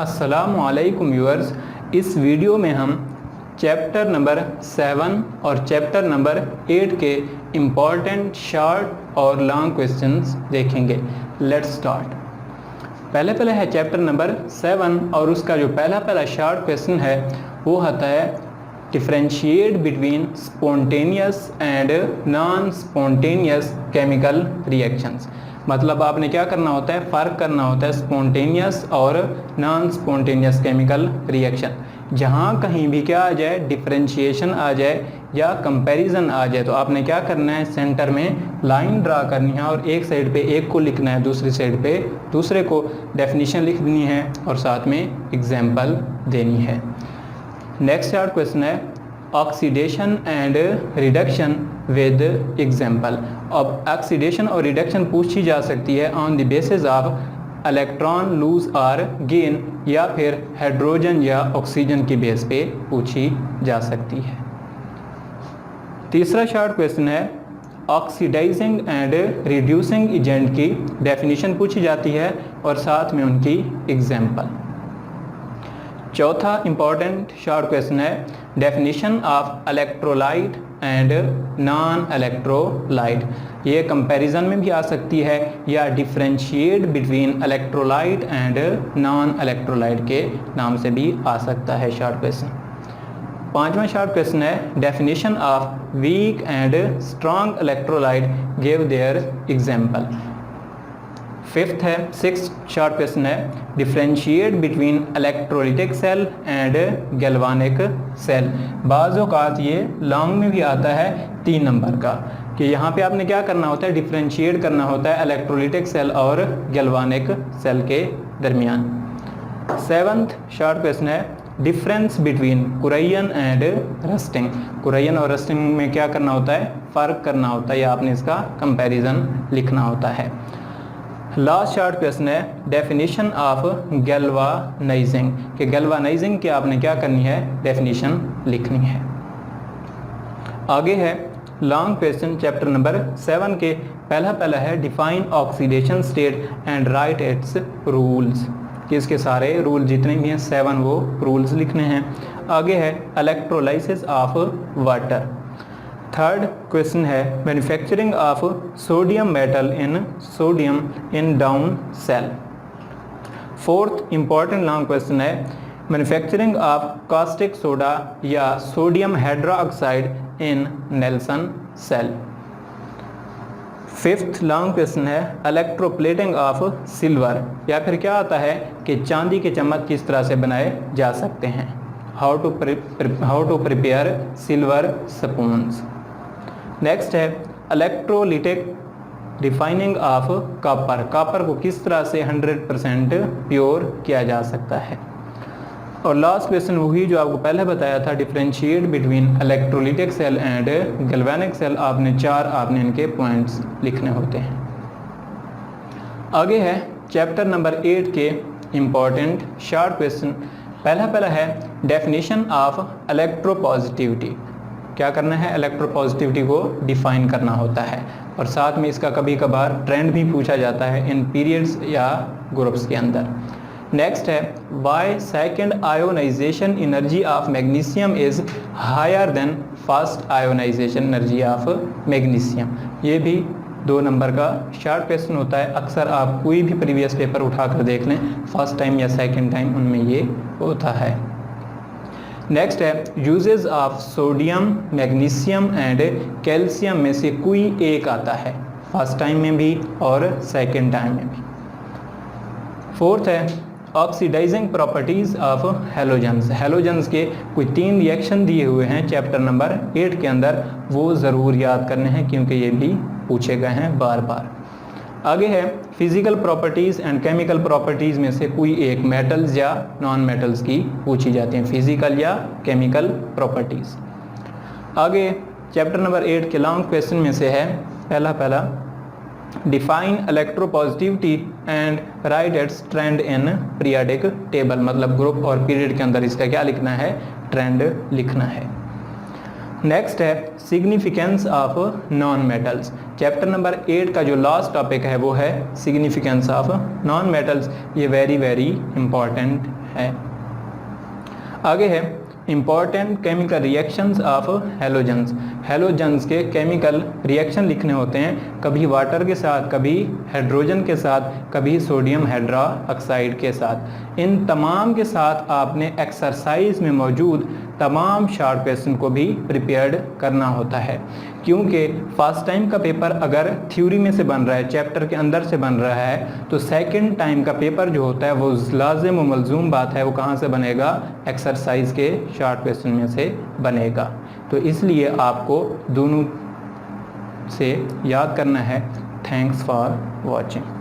अस्सलामुअलैकुम व्यूअर्स। इस वीडियो में हम चैप्टर नंबर 7 और चैप्टर नंबर 8 के इम्पॉर्टेंट शॉर्ट और लॉन्ग क्वेश्चंस देखेंगे। Let's start. पहले है चैप्टर नंबर 7 और उसका जो पहला शॉर्ट क्वेश्चन है वो आता है differentiate between spontaneous and non spontaneous chemical reactions. मतलब आपने क्या करना होता है, फ़र्क करना होता है स्पॉन्टेनियस और नॉन स्पॉन्टेनियस केमिकल रिएक्शन। जहाँ कहीं भी क्या आ जाए, डिफरेंशिएशन आ जाए या कंपैरिजन आ जाए, तो आपने क्या करना है, सेंटर में लाइन ड्रा करनी है और एक साइड पे एक को लिखना है, दूसरी साइड पे दूसरे को, डेफिनेशन लिख देनी है और साथ में एग्जाम्पल देनी है। नेक्स्ट शार्ट क्वेश्चन है oxidation and reduction with example. अब ऑक्सीडेशन और रिडक्शन पूछी जा सकती है on the basis of electron lose और गेन, या फिर हाइड्रोजन या ऑक्सीजन की बेस पे पूछी जा सकती है। तीसरा शॉर्ट क्वेश्चन है ऑक्सीडाइजिंग एंड रिड्यूसिंग एजेंट की डेफिनेशन पूछी जाती है और साथ में उनकी एग्जाम्पल। चौथा इंपॉर्टेंट शॉर्ट क्वेश्चन है definition of electrolyte and non electrolyte. ये कंपैरिजन में भी आ सकती है या differentiate between electrolyte and non electrolyte के नाम से भी आ सकता है शॉर्ट क्वेश्चन। पांचवा शॉर्ट क्वेश्चन है definition of weak and strong electrolyte, give their example. Sixth short question है differentiate between electrolytic cell and galvanic cell. बाज़ औक़ात ये लॉन्ग में भी आता है 3 नंबर का, कि यहाँ पे आपने क्या करना होता है, डिफरेंशिएट करना होता है इलेक्ट्रोलिटिक सेल और गैल्वानिक सेल के दरमियान। 7th शॉर्ट क्वेश्चन है डिफरेंस बिटवीन कुरैयन एंड रस्टिंग। कुरैयन और रस्टिंग में क्या करना होता है, फ़र्क करना होता है या आपने इसका कंपैरिजन लिखना होता है। लास्ट शॉर्ट क्वेश्चन है डेफिनेशन ऑफ गैल्वानाइजिंग, कि गैल्वानाइजिंग की आपने क्या करनी है, डेफिनेशन लिखनी है। आगे है लॉन्ग क्वेश्चन चैप्टर नंबर 7 के पहला है define oxidation state and right it's rules, कि इसके सारे रूल जितने भी हैं 7 वो रूल्स लिखने हैं। आगे है electrolysis of water. Third question है manufacturing of sodium metal in Down cell. Fourth important long question है मैन्युफैक्चरिंग ऑफ कास्टिक सोडा या sodium hydroxide in Nelson cell. Fifth long question है इलेक्ट्रोप्लेटिंग ऑफ सिल्वर, या फिर क्या आता है कि चांदी के चम्मच किस तरह से बनाए जा सकते हैं, how to prepare silver spoons. Next है electrolytic refining of copper. Copper को किस तरह से 100% प्योर किया जा सकता है। और लास्ट क्वेश्चन वही जो आपको पहले बताया था, differentiate between electrolytic cell and galvanic cell. आपने इनके पॉइंट्स लिखने होते हैं। आगे है चैप्टर नंबर 8 के इम्पॉर्टेंट शॉर्ट क्वेश्चन। पहला है डेफिनेशन ऑफ इलेक्ट्रोपॉजिटिविटी। क्या करना है, इलेक्ट्रोपॉजिटिविटी को डिफाइन करना होता है और साथ में इसका कभी कभार ट्रेंड भी पूछा जाता है इन पीरियड्स या ग्रुप्स के अंदर। नेक्स्ट है why second ionisation energy of magnesium is higher than first ionisation energy of magnesium. ये भी 2 नंबर का शॉर्ट क्वेश्चन होता है। अक्सर आप कोई भी प्रीवियस पेपर उठाकर देख लें, फर्स्ट टाइम या सेकंड टाइम उनमें ये होता है। नेक्स्ट है uses of sodium, magnesium and calcium में से कोई एक आता है, फर्स्ट टाइम में भी और सेकंड टाइम में भी। फोर्थ है oxidising properties of halogens. Halogens के कोई 3 रिएक्शन दिए हुए हैं चैप्टर नंबर 8 के अंदर, वो ज़रूर याद करने हैं क्योंकि ये भी पूछे गए हैं बार बार। आगे है physical properties and chemical properties में से कोई एक मेटल्स या नॉन मेटल्स की पूछी जाती हैं, फिजिकल या केमिकल प्रॉपर्टीज़। आगे चैप्टर नंबर 8 के लॉन्ग क्वेश्चन में से है पहला define electropositivity and right it's trend in periodic table. मतलब ग्रुप और पीरियड के अंदर इसका क्या लिखना है, ट्रेंड लिखना है। नेक्स्ट है significance of non metals, chapter number 8 का जो लास्ट टॉपिक है वो है सिग्निफिकेंस ऑफ नॉन मेटल्स। ये वेरी वेरी इंपॉर्टेंट है। आगे है important chemical reactions of halogens. Halogens के केमिकल रिएक्शन लिखने होते हैं, कभी वाटर के साथ, कभी हाइड्रोजन के साथ, कभी सोडियम हाइड्रोक्साइड के साथ। इन तमाम के साथ आपने एक्सरसाइज में मौजूद तमाम शॉर्ट क्वेश्चन को भी प्रिपेयर्ड करना होता है, क्योंकि फर्स्ट टाइम का पेपर अगर थ्योरी में से बन रहा है, चैप्टर के अंदर से बन रहा है, तो सेकंड टाइम का पेपर जो होता है वो लाजिम व मलजूम बात है, वो कहाँ से बनेगा, एक्सरसाइज के शॉर्ट क्वेश्चन में से बनेगा। तो इसलिए आपको दोनों से याद करना है। Thanks for watching.